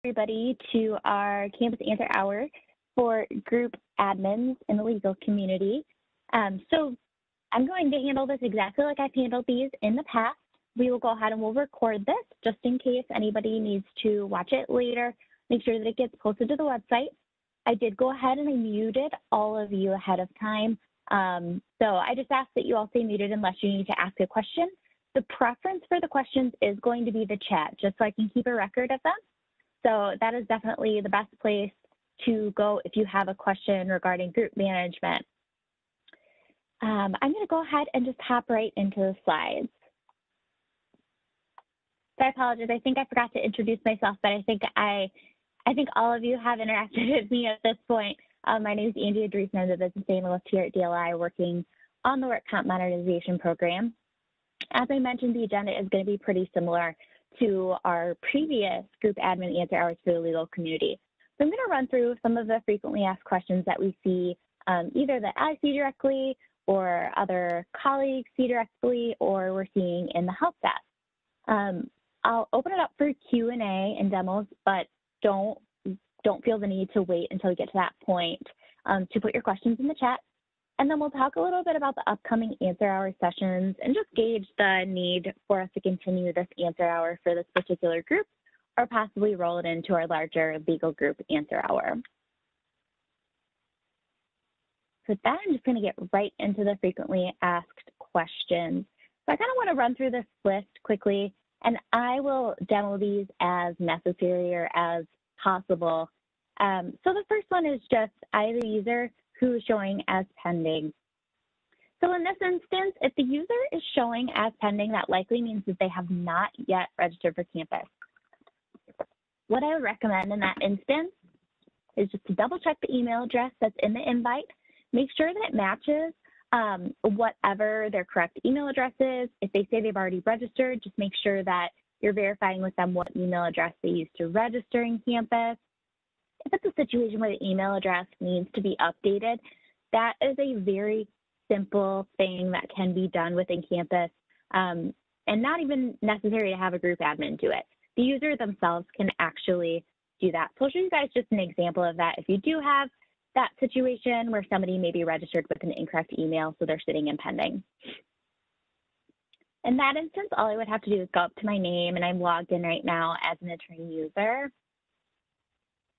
everybody to our Campus Answer Hour for group admins in the legal community. So I'm going to handle this exactly like I've handled these in the past. We will go ahead and we'll record this just in case anybody needs to watch it later. Make sure that it gets posted to the website. I did go ahead and I muted all of you ahead of time. So I just ask that you all stay muted unless you need to ask a question. The preference for the questions is going to be the chat, just so I can keep a record of them. So that is definitely the best place to go if you have a question regarding group management. I'm going to go ahead and just hop right into the slides. So I apologize. I think I forgot to introduce myself, but I think all of you have interacted with me at this point. My name is Angie Adrees, and I'm the business analyst here at DLI working on the work comp modernization program. As I mentioned, the agenda is going to be pretty similar to our previous group admin answer hours for the legal community. So I'm going to run through some of the frequently asked questions that we see, either that I see directly or other colleagues see directly or we're seeing in the help desk. I'll open it up for Q&A and demos, but don't feel the need to wait until we get to that point to put your questions in the chat. And then we'll talk a little bit about the upcoming answer hour sessions and just gauge the need for us to continue this answer hour for this particular group or possibly roll it into our larger legal group answer hour. So with that, I'm just going to get right into the frequently asked questions. So I kind of want to run through this list quickly, and I will demo these as necessary or as possible. So the first one is just I have a user who is showing as pending. So in this instance, if the user is showing as pending, that likely means that they have not yet registered for campus. What I would recommend in that instance is just to double check the email address that's in the invite, make sure that it matches whatever their correct email address is. If they say they've already registered, just make sure that you're verifying with them what email address they used to register in campus. If it's a situation where the email address needs to be updated, that is a very simple thing that can be done within campus and not even necessary to have a group admin do it. The user themselves can actually do that. So I'll show you guys just an example of that. If you do have that situation where somebody may be registered with an incorrect email, so they're sitting in pending. In that instance, all I would have to do is go up to my name, and I'm logged in right now as an attorney user.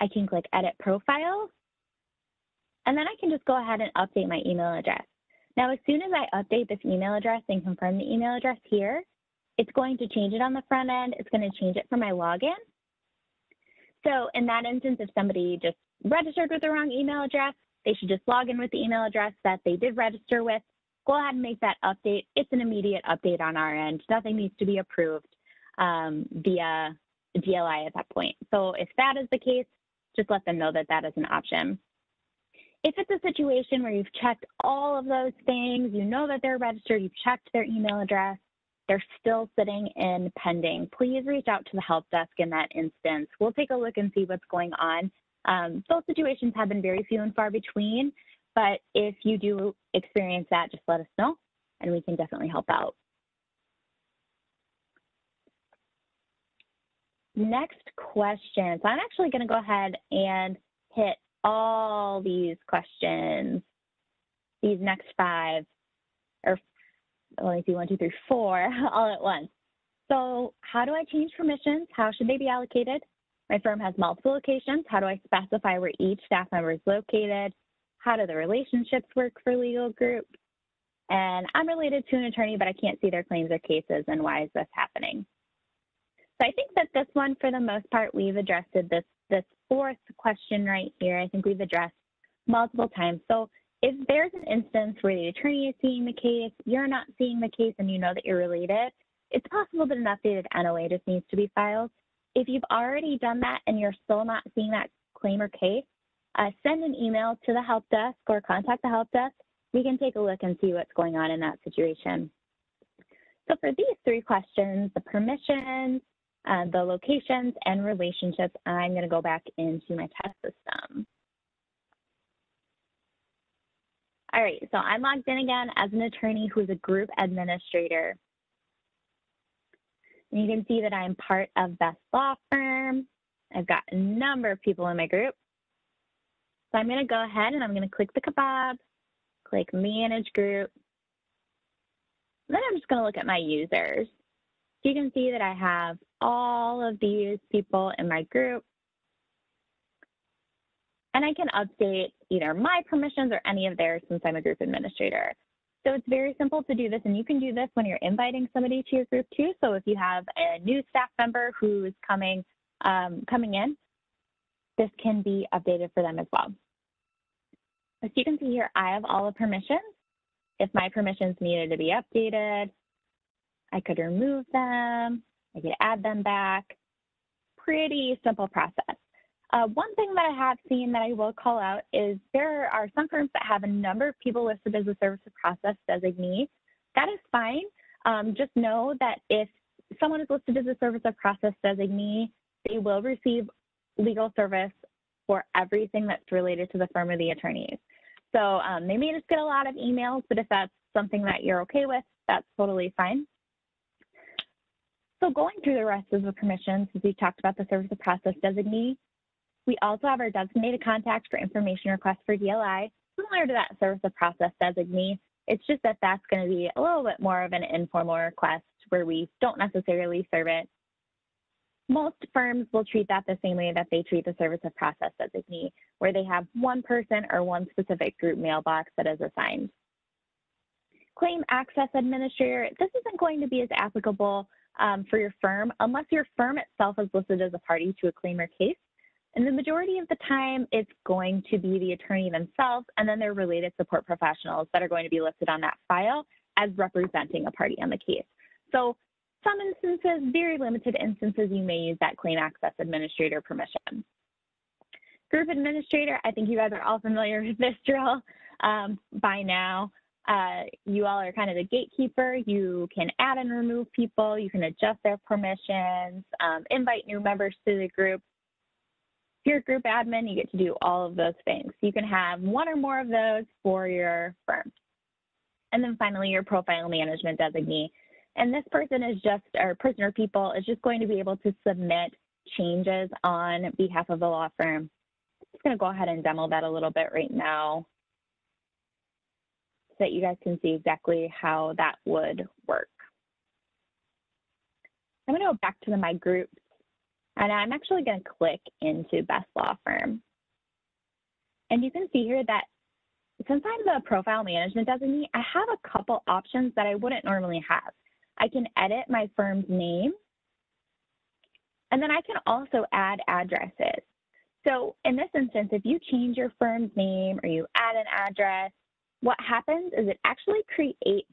I can click Edit Profile, and then I can just go ahead and update my email address. Now, as soon as I update this email address and confirm the email address here, it's going to change it on the front end. It's going to change it for my login. So in that instance, if somebody just registered with the wrong email address, they should just log in with the email address that they did register with. Go ahead and make that update. It's an immediate update on our end. Nothing needs to be approved via DLI at that point. So if that is the case, just let them know that that is an option. If it's a situation where you've checked all of those things, you know that they're registered, you've checked their email address, they're still sitting in pending, please reach out to the help desk in that instance. We'll take a look and see what's going on. Those situations have been very few and far between, but if you do experience that, just let us know and we can definitely help out. Next question. So I'm actually going to go ahead and hit all these questions, these next 5, or let me see, 1, 2, 3, 4, all at once. So how do I change permissions? How should they be allocated? My firm has multiple locations. How do I specify where each staff member is located? How do the relationships work for legal groups? And I'm related to an attorney, but I can't see their claims or cases, and why is this happening? So I think that this one, for the most part, we've addressed this 4th question right here. I think we've addressed multiple times. So if there's an instance where the attorney is seeing the case, you're not seeing the case, and you know that you're related, it's possible that an updated NOA just needs to be filed. If you've already done that and you're still not seeing that claim or case, send an email to the help desk or contact the help desk. We can take a look and see what's going on in that situation. So for these 3 questions, the permissions, the locations, and relationships, I'm going to go back into my test system. All right, so I'm logged in again as an attorney who's a group administrator. And you can see that I'm part of Best Law Firm. I've got a number of people in my group. So I'm going to go ahead and I'm going to click the kebab, click Manage Group. Then I'm just going to look at my users. So you can see that I have all of these people in my group. And I can update either my permissions or any of theirs since I'm a group administrator. So it's very simple to do this, and you can do this when you're inviting somebody to your group too. So if you have a new staff member who's coming in, this can be updated for them as well. As you can see here, I have all the permissions. If my permissions needed to be updated, I could remove them, I could add them back. Pretty simple process. One thing that I have seen that I will call out is there are some firms that have a number of people listed as a service of process designee. That is fine. Just know that if someone is listed as a service of process designee, they will receive legal service for everything that's related to the firm or the attorneys. So they may just get a lot of emails, but if that's something that you're okay with, that's totally fine. So going through the rest of the permissions, as we talked about the service of process designee, we also have our designated contact for information requests for DLI, similar to that service of process designee. It's just that that's going to be a little bit more of an informal request where we don't necessarily serve it. Most firms will treat that the same way that they treat the service of process designee, where they have one person or one specific group mailbox that is assigned. Claim access administrator, this isn't going to be as applicable for your firm unless your firm itself is listed as a party to a claim or case. And the majority of the time, it's going to be the attorney themselves and then their related support professionals that are going to be listed on that file as representing a party on the case. So some instances, very limited instances, you may use that claim access administrator permission. Group administrator, I think you guys are all familiar with this drill by now. You all are kind of the gatekeeper. You can add and remove people. You can adjust their permissions, invite new members to the group. If you're a group admin, you get to do all of those things. You can have one or more of those for your firm. And then finally, your profile management designee. And this person is just, or person or people is just going to be able to submit changes on behalf of the law firm. I'm just going to go ahead and demo that a little bit right now so that you guys can see exactly how that would work. I'm going to go back to my groups. And I'm actually going to click into Best Law Firm. And you can see here that since I'm the profile management designee, I have a couple options that I wouldn't normally have. I can edit my firm's name, and then I can also add addresses. So in this instance, if you change your firm's name or you add an address, what happens is it actually creates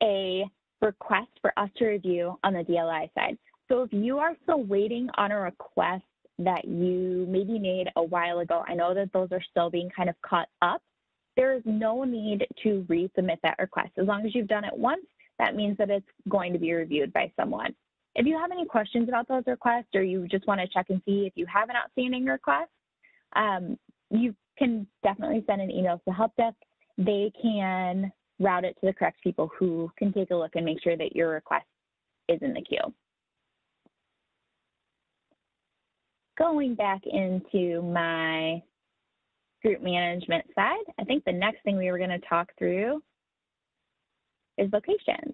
a request for us to review on the DLI side. So if you are still waiting on a request that you maybe made a while ago, I know that those are still being kind of caught up, there is no need to resubmit that request. As long as you've done it once, that means that it's going to be reviewed by someone. If you have any questions about those requests or you just want to check and see if you have an outstanding request, you can definitely send an email to the help desk. They can route it to the correct people who can take a look and make sure that your request is in the queue. Going back into my group management side, I think the next thing we were going to talk through is locations.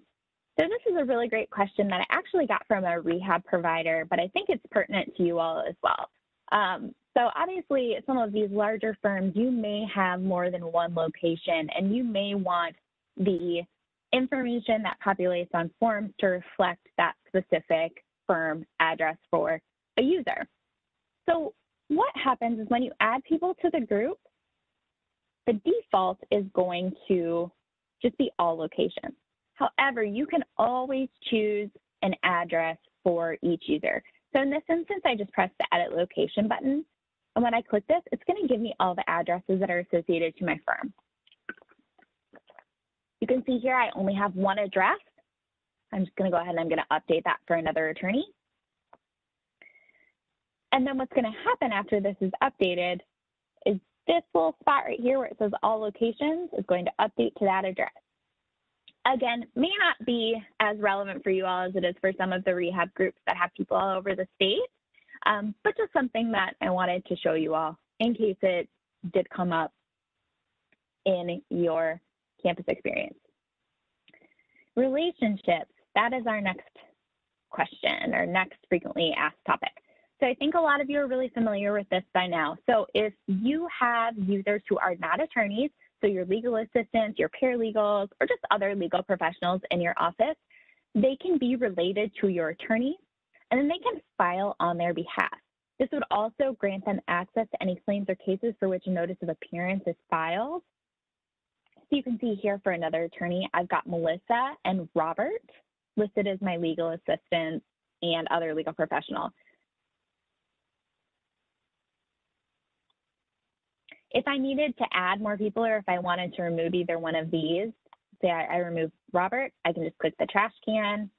So this is a really great question that I actually got from a rehab provider, but I think it's pertinent to you all as well. So obviously, some of these larger firms, you may have more than one location, and you may want the information that populates on forms to reflect that specific firm address for a user. So what happens is when you add people to the group, the default is going to just be all locations. However, you can always choose an address for each user. So in this instance, I just press the Edit Location button. And when I click this, it's going to give me all the addresses that are associated to my firm. You can see here I only have one address. I'm just going to go ahead and I'm going to update that for another attorney. And then what's going to happen after this is updated is this little spot right here where it says all locations is going to update to that address. Again, may not be as relevant for you all as it is for some of the rehab groups that have people all over the state. but just something that I wanted to show you all in case it did come up in your campus experience. Relationships, that is our next question, or next frequently asked topic. So I think a lot of you are really familiar with this by now. So if you have users who are not attorneys, so your legal assistants, your paralegals, or just other legal professionals in your office, they can be related to your attorney, and then they can file on their behalf. This would also grant them access to any claims or cases for which a notice of appearance is filed. So you can see here for another attorney, I've got Melissa and Robert listed as my legal assistants and other legal professional. If I needed to add more people, or if I wanted to remove either one of these, say I remove Robert, I can just click the trash can.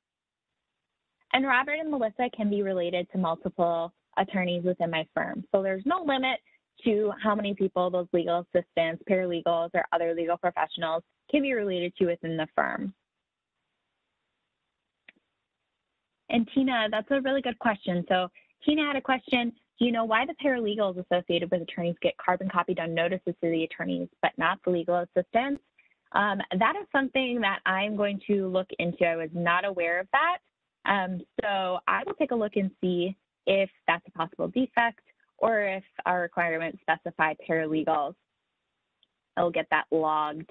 And Robert and Melissa can be related to multiple attorneys within my firm. So there's no limit to how many people those legal assistants, paralegals, or other legal professionals can be related to within the firm. And Tina, that's a really good question. So Tina had a question, do you know why the paralegals associated with attorneys get carbon copied on notices to the attorneys, but not the legal assistants? That is something that I'm going to look into. I was not aware of that. So I will take a look and see if that's a possible defect or if our requirements specify paralegals. I'll get that logged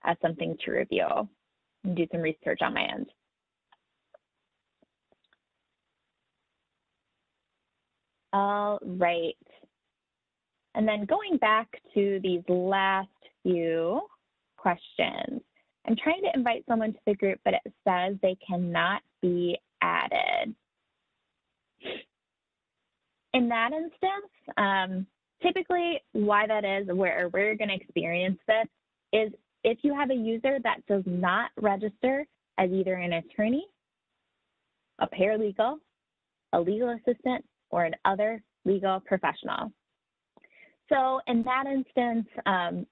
as something to review and do some research on my end. All right. And then going back to these last few questions, I'm trying to invite someone to the group, but it says they cannot be added. In that instance, typically why that is, where we're going to experience this, is if you have a user that does not register as either an attorney, a paralegal, a legal assistant, or an other legal professional. So in that instance,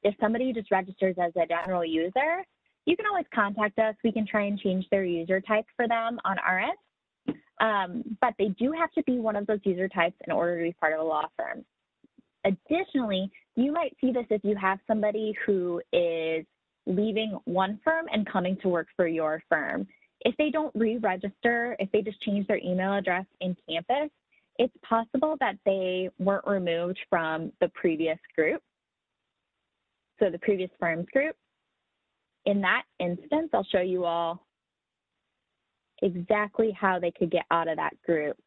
if somebody just registers as a general user, you can always contact us. We can try and change their user type for them on our end. But they do have to be one of those user types in order to be part of a law firm. Additionally, you might see this if you have somebody who is leaving one firm and coming to work for your firm. If they don't re-register, if they just change their email address in campus, it's possible that they weren't removed from the previous group, so the previous firm's group. In that instance, I'll show you all exactly how they could get out of that group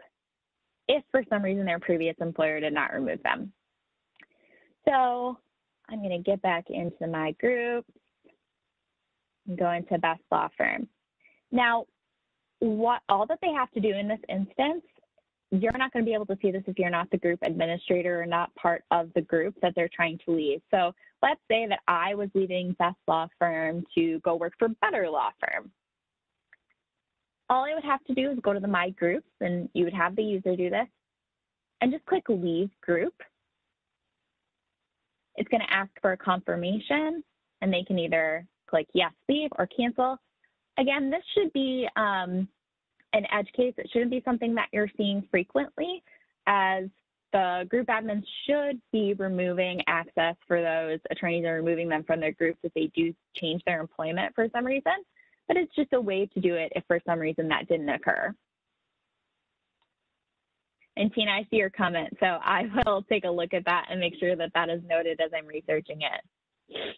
if for some reason their previous employer did not remove them. So I'm going to get back into my group and go into Best Law Firm. Now, all that they have to do in this instance, you're not going to be able to see this if you're not the group administrator or not part of the group that they're trying to leave. So let's say that I was leaving Best Law Firm to go work for Better Law Firm. All I would have to do is go to the My Groups, and you would have the user do this, and just click Leave Group. It's going to ask for a confirmation, and they can either click Yes, Leave, or Cancel. Again, this should be an edge case. It shouldn't be something that you're seeing frequently, as the group admins should be removing access for those attorneys and removing them from their groups if they do change their employment for some reason. But it's just a way to do it if for some reason that didn't occur. And Tina, I see your comment, so I will take a look at that and make sure that that is noted as I'm researching it.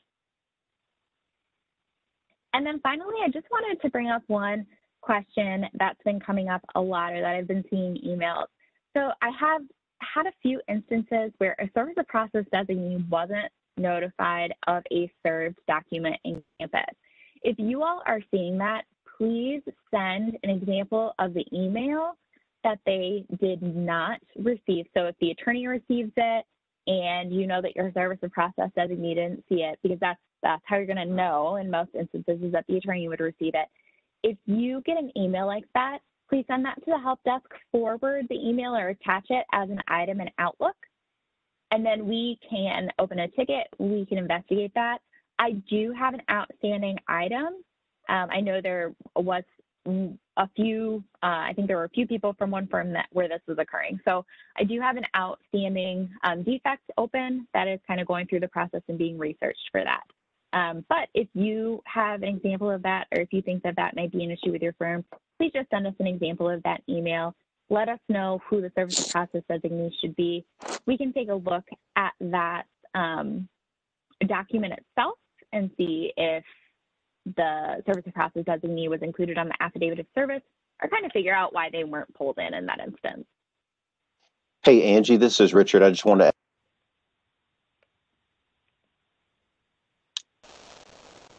And then finally, I just wanted to bring up one question that's been coming up a lot, or that I've been seeing emails. So I have had a few instances where a service of process designee wasn't notified of a served document in campus. If you all are seeing that, please send an example of the email that they did not receive. So if the attorney receives it and you know that your service of process designee didn't see it, because that's how you're going to know in most instances, is that the attorney would receive it. If you get an email like that, please send that to the help desk, forward the email or attach it as an item in Outlook, and then we can open a ticket. We can investigate that. I do have an outstanding item. I know there was a few, I think there were a few people from one firm where this was occurring. So I do have an outstanding defect open that is kind of going through the process and being researched for that. But if you have an example of that, or if you think that that might be an issue with your firm, please just send us an example of that email. Let us know who the service of process designee should be. We can take a look at that document itself and see if the service of process designee was included on the affidavit of service, or kind of figure out why they weren't pulled in that instance. Hey, Angie, this is Richard. I just want to.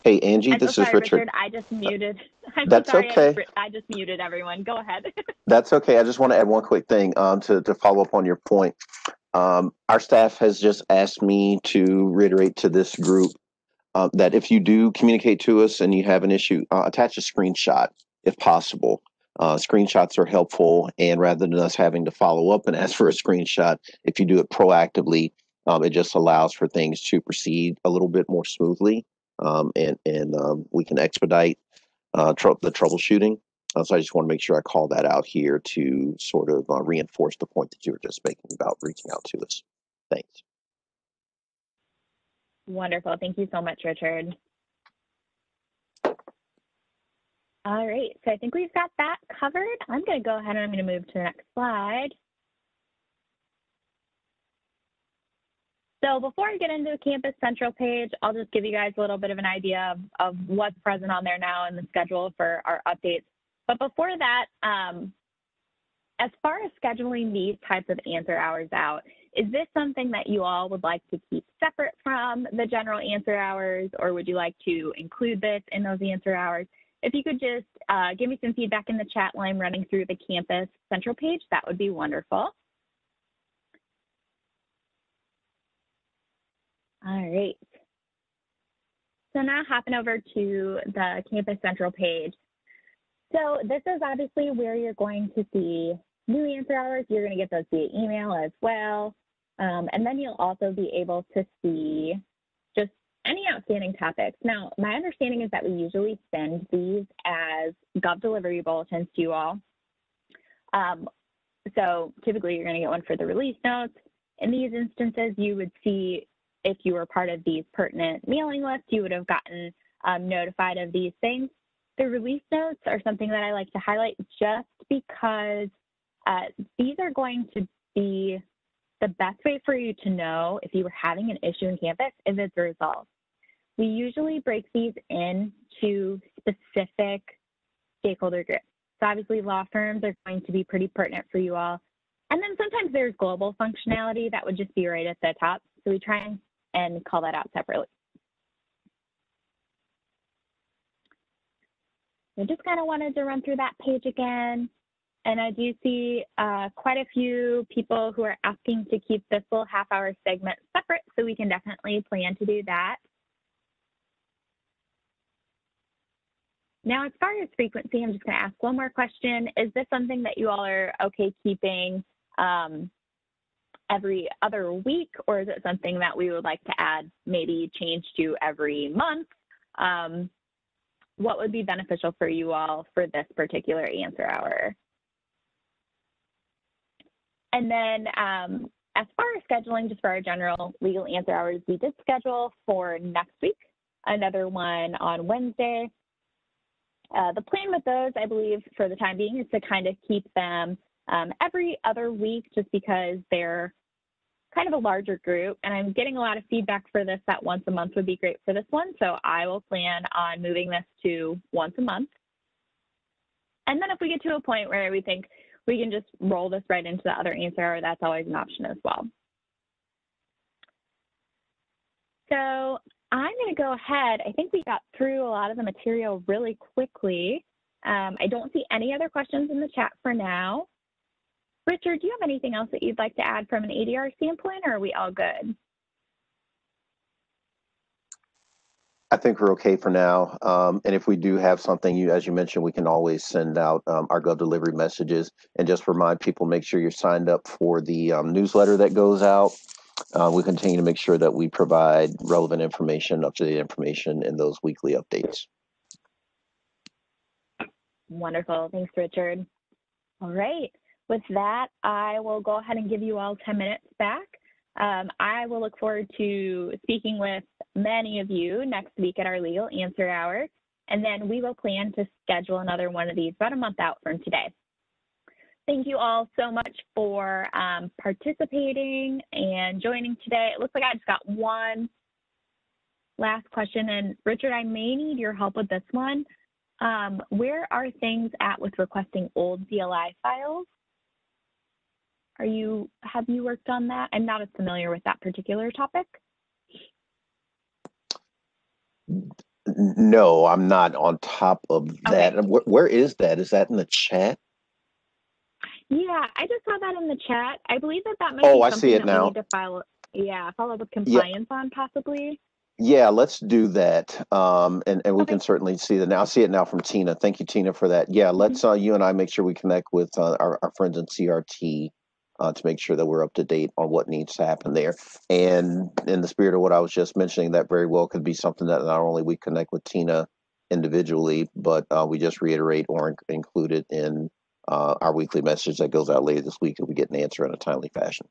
Hey, Angie, this is Richard. I just muted. I'm That's sorry, okay. I just muted everyone. Go ahead. That's okay. I just want to add one quick thing to follow up on your point. Our staff has just asked me to reiterate to this group that if you do communicate to us and you have an issue, attach a screenshot if possible. Screenshots are helpful, and rather than us having to follow up and ask for a screenshot, if you do it proactively, it just allows for things to proceed a little bit more smoothly, and we can expedite the troubleshooting. So I just want to make sure I call that out here to sort of reinforce the point that you were just making about reaching out to us. Thanks. Wonderful. Thank you so much, Richard. All right, so I think we've got that covered. I'm going to go ahead and I'm going to move to the next slide. So before I get into the Campus Central page, I'll just give you guys a little bit of an idea of what's present on there now and the schedule for our updates. But before that, as far as scheduling these types of answer hours out, is this something that you all would like to keep separate from the general answer hours, or would you like to include this in those answer hours? If you could just give me some feedback in the chat while I'm running through the Campus Central page, that would be wonderful. All right. So now hopping over to the Campus Central page. So this is obviously where you're going to see new answer hours. You're going to get those via email as well. And then you'll also be able to see just any outstanding topics. Now, my understanding is that we usually send these as Gov delivery bulletins to you all. So typically you're going to get one for the release notes. In these instances, you would see if you were part of these pertinent mailing lists, you would have gotten notified of these things. The release notes are something that I like to highlight just because these are going to be the best way for you to know if you were having an issue in campus if it's resolved. We usually break these into specific stakeholder groups. So obviously law firms are going to be pretty pertinent for you all. And then sometimes there's global functionality that would just be right at the top. So we try and call that out separately. I just kind of wanted to run through that page again. And I do see quite a few people who are asking to keep this little half-hour segment separate, so we can definitely plan to do that. Now, as far as frequency, I'm just going to ask one more question. Is this something that you all are okay keeping every other week, or is it something that we would like to add, maybe change to every month? What would be beneficial for you all for this particular answer hour? And then as far as scheduling, just for our general legal answer hours, we did schedule for next week, another one on Wednesday. The plan with those, I believe, for the time being is to kind of keep them every other week, just because they're kind of a larger group. And I'm getting a lot of feedback for this, that once a month would be great for this one. So I will plan on moving this to once a month. And then if we get to a point where we think we can just roll this right into the other answer hour, that's always an option as well. So I'm going to go ahead. I think we got through a lot of the material really quickly. I don't see any other questions in the chat for now. Richard, do you have anything else that you'd like to add from an ADR standpoint, or are we all good? I think we're okay for now. And if we do have something, as you mentioned, we can always send out our Gov delivery messages. And just remind people, make sure you're signed up for the newsletter that goes out. We continue to make sure that we provide relevant information, up-to-date information in those weekly updates. Wonderful. Thanks, Richard. All right. With that, I will go ahead and give you all 10 minutes back. I will look forward to speaking with many of you next week at our Legal Answer Hour, and then we will plan to schedule another one of these about a month out from today. Thank you all so much for participating and joining today. It looks like I just got one last question, and Richard, I may need your help with this one. Where are things at with requesting old DLI files? Have you worked on that? I'm not as familiar with that particular topic. No, I'm not on top of that. Okay. Where is that? Is that in the chat? Yeah, I just saw that in the chat. I believe that might be I see something it that now. we need to follow up with compliance on possibly. Yeah, let's do that. And we Okay. can certainly see that now. I see it now from Tina. Thank you, Tina, for that. Yeah, let's you and I make sure we connect with our friends in CRT to make sure that we're up to date on what needs to happen there. And in the spirit of what I was just mentioning, that very well could be something that not only we connect with Tina individually, but we just reiterate or include it in our weekly message that goes out later this week if we get an answer in a timely fashion.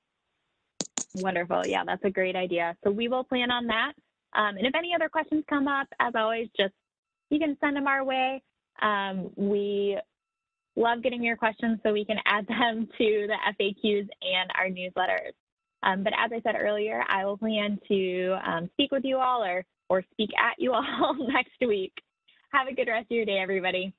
Wonderful. Yeah, that's a great idea. So we will plan on that. And if any other questions come up, as always, you can send them our way. We love getting your questions so we can add them to the FAQs and our newsletters. But as I said earlier, I will plan to speak with you all or speak at you all next week. Have a good rest of your day, everybody.